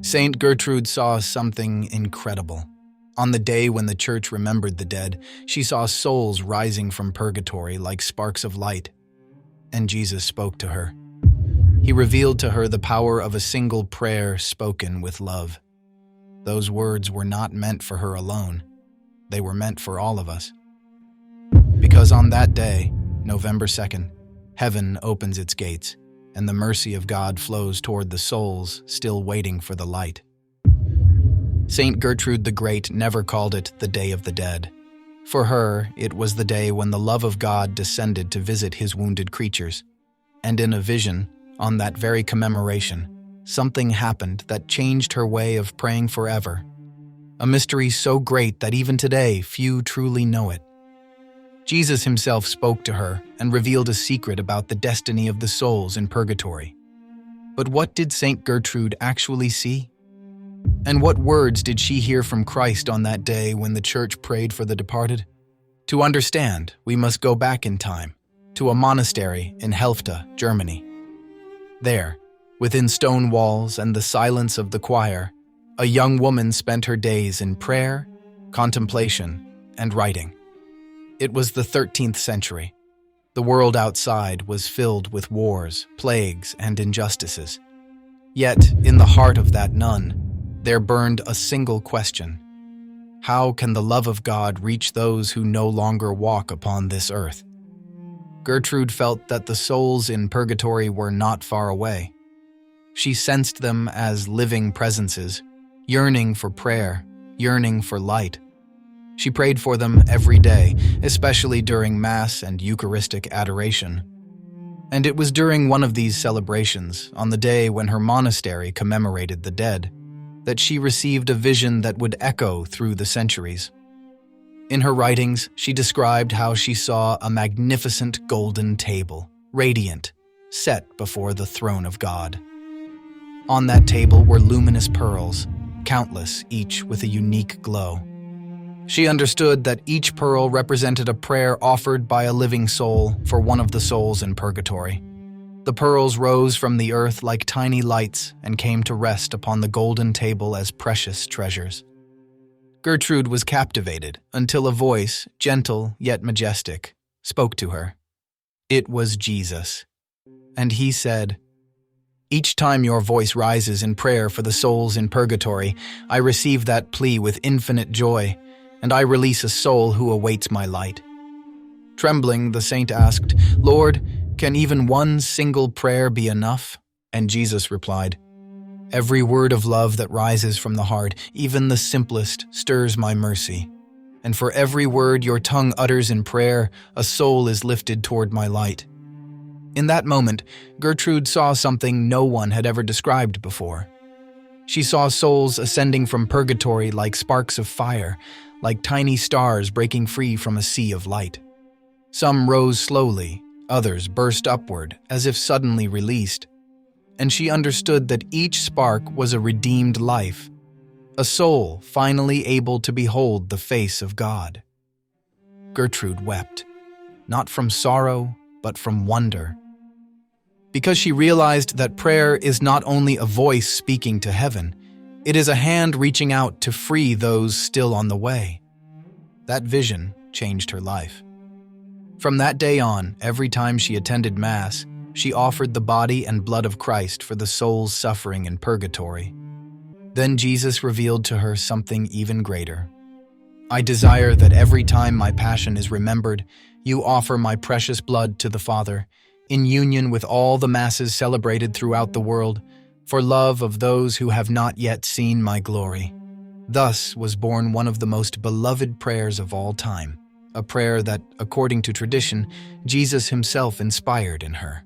Saint Gertrude saw something incredible. On the day when the church remembered the dead, she saw souls rising from purgatory like sparks of light. And Jesus spoke to her. He revealed to her the power of a single prayer spoken with love. Those words were not meant for her alone. They were meant for all of us. Because on that day, November 2nd, heaven opens its gates, and the mercy of God flows toward the souls still waiting for the light. Saint Gertrude the Great never called it the Day of the Dead. For her, it was the day when the love of God descended to visit his wounded creatures. And in a vision, on that very commemoration, something happened that changed her way of praying forever. A mystery so great that even today few truly know it. Jesus himself spoke to her and revealed a secret about the destiny of the souls in purgatory. But what did Saint Gertrude actually see? And what words did she hear from Christ on that day when the church prayed for the departed? To understand, we must go back in time, to a monastery in Helfta, Germany. There, within stone walls and the silence of the choir, a young woman spent her days in prayer, contemplation, and writing. It was the 13th century. The world outside was filled with wars, plagues, and injustices. Yet, in the heart of that nun, there burned a single question. How can the love of God reach those who no longer walk upon this earth? Gertrude felt that the souls in purgatory were not far away. She sensed them as living presences, yearning for prayer, yearning for light. She prayed for them every day, especially during Mass and Eucharistic adoration. And it was during one of these celebrations, on the day when her monastery commemorated the dead, that she received a vision that would echo through the centuries. In her writings, she described how she saw a magnificent golden table, radiant, set before the throne of God. On that table were luminous pearls, countless, each with a unique glow. She understood that each pearl represented a prayer offered by a living soul for one of the souls in purgatory. The pearls rose from the earth like tiny lights and came to rest upon the golden table as precious treasures. Gertrude was captivated until a voice, gentle yet majestic, spoke to her. It was Jesus. And he said, "Each time your voice rises in prayer for the souls in purgatory, I receive that plea with infinite joy, and I release a soul who awaits my light." Trembling, the saint asked, "Lord, can even one single prayer be enough?" And Jesus replied, "Every word of love that rises from the heart, even the simplest, stirs my mercy. And for every word your tongue utters in prayer, a soul is lifted toward my light." In that moment, Gertrude saw something no one had ever described before. She saw souls ascending from purgatory like sparks of fire, like tiny stars breaking free from a sea of light. Some rose slowly, others burst upward, as if suddenly released. And she understood that each spark was a redeemed life, a soul finally able to behold the face of God. Gertrude wept, not from sorrow, but from wonder. Because she realized that prayer is not only a voice speaking to heaven, it is a hand reaching out to free those still on the way. That vision changed her life. From that day on, every time she attended Mass, she offered the body and blood of Christ for the souls suffering in purgatory. Then Jesus revealed to her something even greater. "I desire that every time my passion is remembered, you offer my precious blood to the Father, in union with all the Masses celebrated throughout the world, for love of those who have not yet seen my glory." Thus was born one of the most beloved prayers of all time, a prayer that, according to tradition, Jesus himself inspired in her.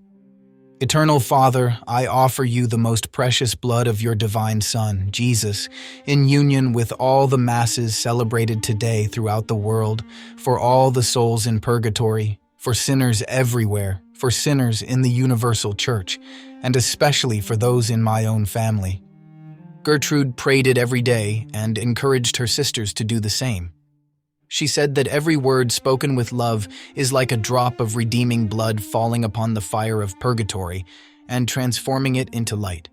"Eternal Father, I offer you the most precious blood of your divine Son, Jesus, in union with all the Masses celebrated today throughout the world, for all the souls in purgatory, for sinners everywhere, for sinners in the universal church, and especially for those in my own family." Gertrude prayed it every day and encouraged her sisters to do the same. She said that every word spoken with love is like a drop of redeeming blood falling upon the fire of purgatory and transforming it into light.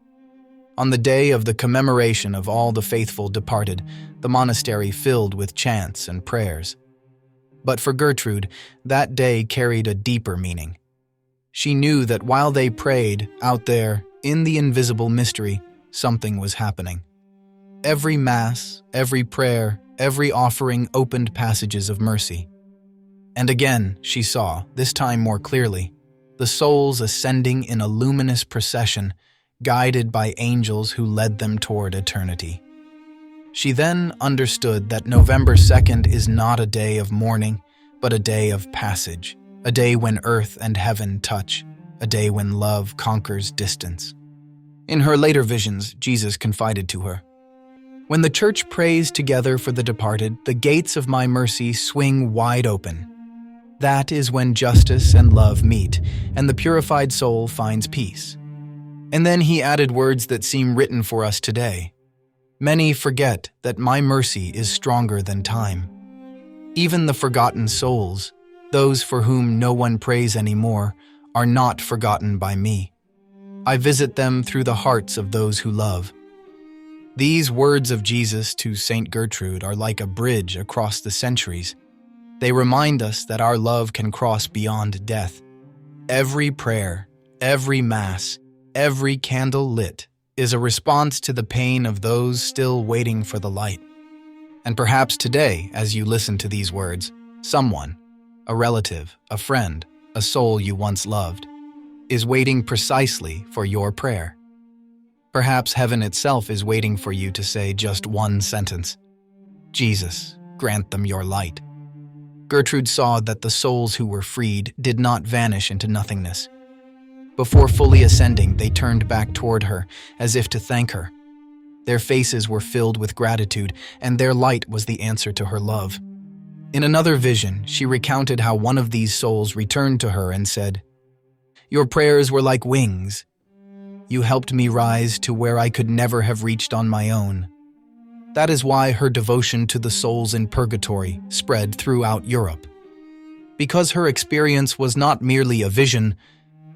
On the day of the commemoration of all the faithful departed, the monastery filled with chants and prayers. But for Gertrude, that day carried a deeper meaning. She knew that while they prayed, out there, in the invisible mystery, something was happening. Every Mass, every prayer, every offering opened passages of mercy. And again, she saw, this time more clearly, the souls ascending in a luminous procession, guided by angels who led them toward eternity. She then understood that November 2nd is not a day of mourning, but a day of passage, a day when earth and heaven touch, a day when love conquers distance. In her later visions, Jesus confided to her, "When the Church prays together for the departed, the gates of my mercy swing wide open. That is when justice and love meet, and the purified soul finds peace." And then he added words that seem written for us today. "Many forget that my mercy is stronger than time. Even the forgotten souls, those for whom no one prays anymore, are not forgotten by me. I visit them through the hearts of those who love." These words of Jesus to Saint Gertrude are like a bridge across the centuries. They remind us that our love can cross beyond death. Every prayer, every Mass, every candle lit is a response to the pain of those still waiting for the light. And perhaps today, as you listen to these words, someone, a relative, a friend, a soul you once loved, is waiting precisely for your prayer. Perhaps heaven itself is waiting for you to say just one sentence, "Jesus, grant them your light." Gertrude saw that the souls who were freed did not vanish into nothingness. Before fully ascending, they turned back toward her, as if to thank her. Their faces were filled with gratitude, and their light was the answer to her love. In another vision, she recounted how one of these souls returned to her and said, "Your prayers were like wings. You helped me rise to where I could never have reached on my own." That is why her devotion to the souls in purgatory spread throughout Europe. Because her experience was not merely a vision,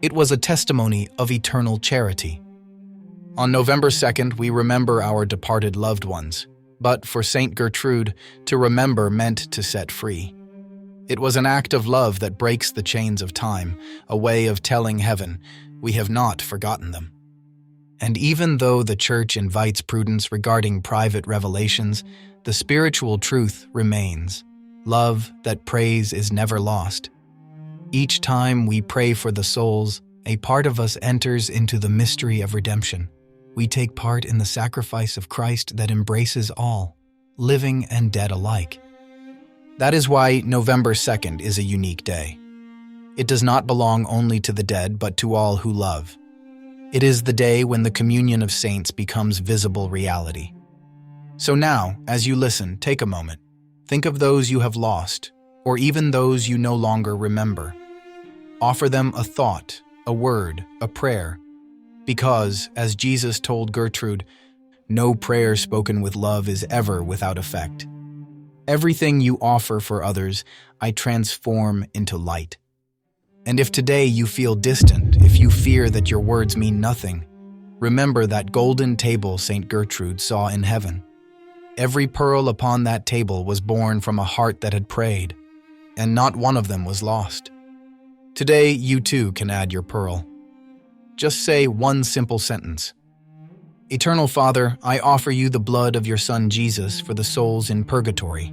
it was a testimony of eternal charity. On November 2nd, we remember our departed loved ones, but for Saint Gertrude, to remember meant to set free. It was an act of love that breaks the chains of time, a way of telling heaven, we have not forgotten them. And even though the Church invites prudence regarding private revelations, the spiritual truth remains. Love that prays is never lost. Each time we pray for the souls, a part of us enters into the mystery of redemption. We take part in the sacrifice of Christ that embraces all, living and dead alike. That is why November 2nd is a unique day. It does not belong only to the dead, but to all who love. It is the day when the communion of saints becomes visible reality. So now, as you listen, take a moment. Think of those you have lost, or even those you no longer remember. Offer them a thought, a word, a prayer. Because, as Jesus told Gertrude, no prayer spoken with love is ever without effect. Everything you offer for others, I transform into light. And if today you feel distant, if you fear that your words mean nothing, remember that golden table Saint Gertrude saw in heaven. Every pearl upon that table was born from a heart that had prayed, and not one of them was lost. Today, you too can add your pearl. Just say one simple sentence. Eternal Father, I offer you the blood of your Son Jesus for the souls in purgatory.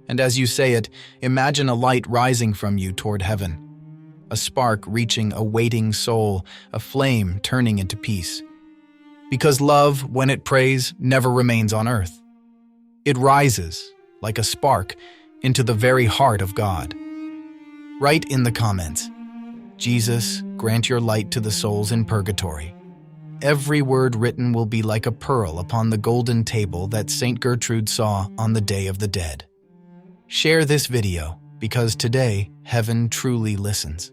And as you say it, imagine a light rising from you toward heaven. A spark reaching a waiting soul, a flame turning into peace. Because love, when it prays, never remains on earth. It rises, like a spark, into the very heart of God. Write in the comments, Jesus, grant your light to the souls in purgatory. Every word written will be like a pearl upon the golden table that Saint Gertrude saw on the Day of the Dead. Share this video, because today, heaven truly listens.